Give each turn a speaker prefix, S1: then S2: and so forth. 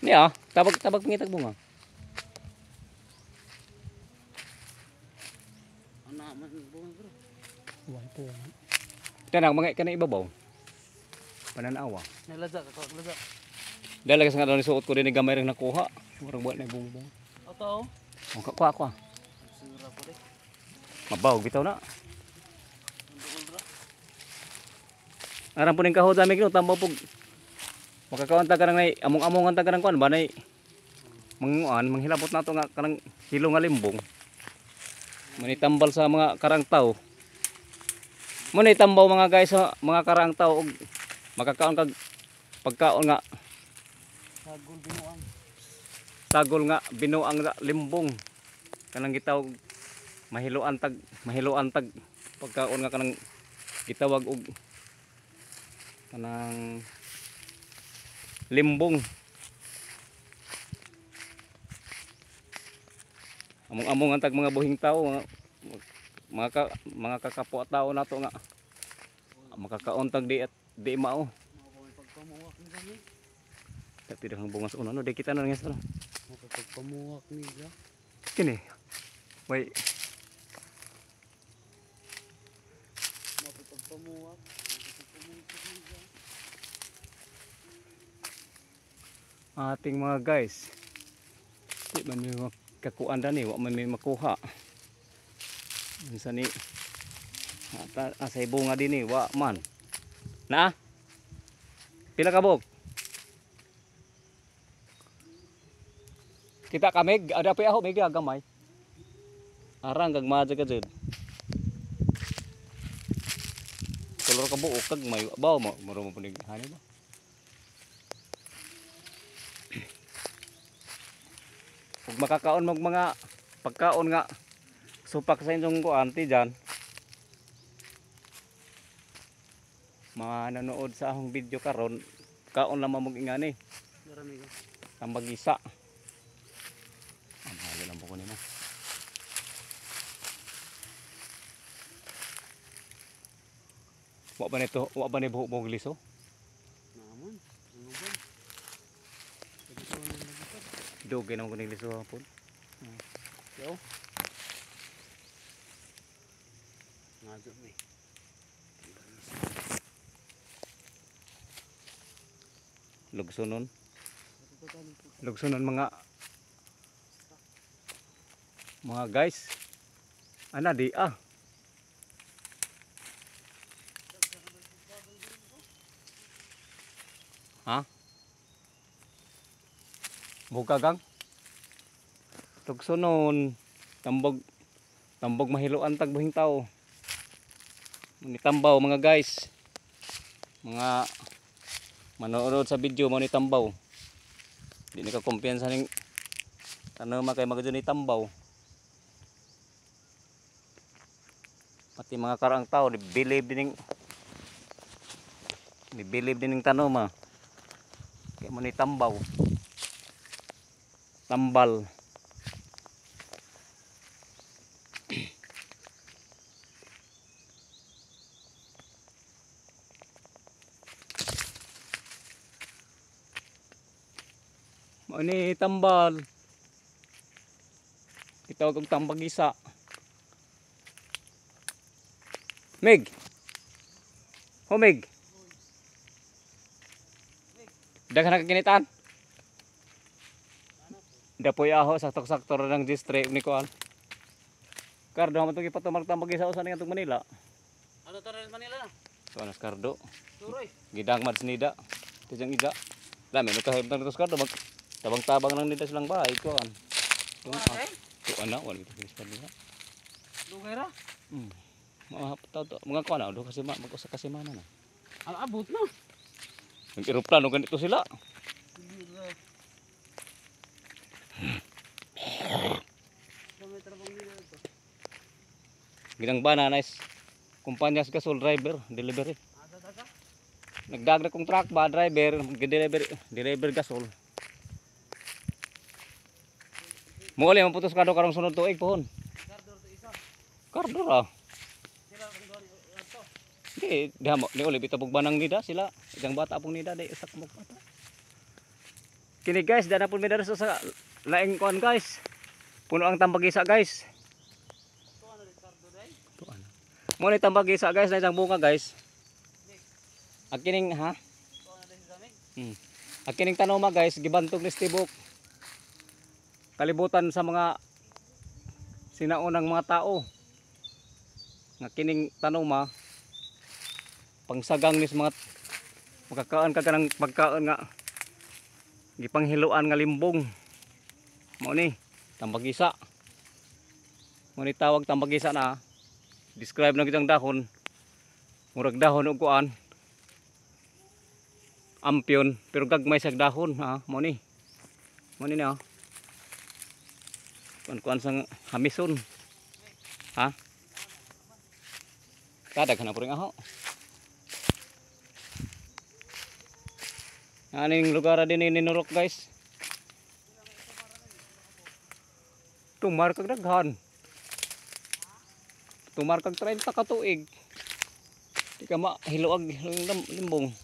S1: Ni ah, tabag pangitag bunga.
S2: Ano man bunga bro?
S3: Wala po.
S1: Tanang mga kanang ibabaw. Pananawa.
S2: Nalaza ka laza.
S1: Dala kasi nga daw ni suot ko din ni gamay ring nakuha. Murag buwan na bumbong.
S2: Ato.
S1: Oh, kuha.
S2: Sura ko rin.
S1: Mabaw bitaw na.
S2: Dugol bro.
S1: Aram po ning kahod dami kino tambaw pug. Makakaon ta kanang nay among-amongan ta kanang kuan ba nay manghilabot nato nga kanang kilo nga limbong. Manitambal sa mga karang tao. Muna itambaw mga guys sa mga karang tao og makakaon kag pagkaon nga
S2: Sagol binuang.
S1: sagol nga binuang nga limbong. Kanang gitawag mahiluan tag pagkaon nga kanang gitawag og kanang limbong. Among-among ang tag mga buhing tao mga kakapwa tao nato nga makakaon tag di mao.
S2: Pagpamuwak ni kami.
S1: Tapi dahang bunga sa uno no di kita na nga sa
S2: Pagpamuwak ni ga.
S1: kini. Way
S2: Pagpamuwak.
S1: ating mga guys. Di man may kakuan dani wa man may makuha. Unsa ni asay bunga dinhi wa man. Na? Pila ka bog? Kita kami ada pa ako may gagamay. Arang kag madya ka jud. Kolor ka buok kag may baw mo muro mo punig hani ba? Ug makakaon mag mga pagkaon nga supak sa inyong kuanti dyan. Mga nanood sa akong video karon kaon lamang mong ingani
S2: Marami ko.
S1: tambagisa. Ang halo lang po nimo. Wa ba ni buhok liso?
S2: Naman. Ano ba? Ito na lagi.
S1: Dugay naman ko ni liso hapon.
S2: Yo. Ngadyo mi.
S1: Lugsonon. Lugsonon mga guys. Ana di ah. Ha? Bukagang. Lugsonon. Tambog mahiluan tag buhing tao. Manitambaw mga guys. Mga manood sa video mo ni tambaw. Di ni ka kumpiyansa ning tanong kay magudyo ni tambaw. Pati mga karang tao ni believe din ning tanong kay mo ni tambaw. Tambal. Ini tambal. Itawag og tambagisa. Meg. Ho Meg. Daghan ka kinitaan. Dapoy aho sakto-sakto ra ng district ni kuan. Kardo man to gipatumag tambagisa usan nga tong Manila.
S2: Ano tara Manila na?
S1: Tuanas kardo.
S2: Suroy.
S1: Gidang mad sinida. Tijang ida. Dami no kahimtang dito kardo mag tabang-tabang lang nila silang bahay kuan. Yung tuan na wala ito kinis pa nila.
S2: Dugay ra.
S1: Mga kuan na do kasi mag-usa ka semana na.
S2: Ang abot na.
S1: Ang eroplano ganito sila. Ginang bana nice. Kumpanya sa gasol driver, delivery. Nagdag na kong truck ba driver, deliver gasol. Muli maputos kado karong sunod tuig pohon. Kardor ah. Di uli bitabog banang nida sila. Isang bata pong nida di usak mo bata. Kini guys, dana pud mi dara sa laing kuan guys. Puno ang tambagisa guys. Tuan. Mo ni tambagisa guys, na isang bunga guys. Akining ha? Akining tanoma guys, gibantog ni Stibok. Kalibutan sa mga sinaunang mga tao. Nga kining tanoma pangsagang ni sa mga makakaon ka kanang pagkaon nga gipanghiluan nga limbong. Mao ni tambagisa. Mao ni tawag tambagisa na. Describe na kitang dahon. Murag dahon og kuan. Ampion pero gagmay sa dahon ha. Mao ni. Mao ni na. Kuan sang hamison. Ha? Kada kana puring aho. Aning lugar din ini nurok guys. Tumar kag daghan. Tumar kag 30 ka tuig. Di ka mahiluag limbong.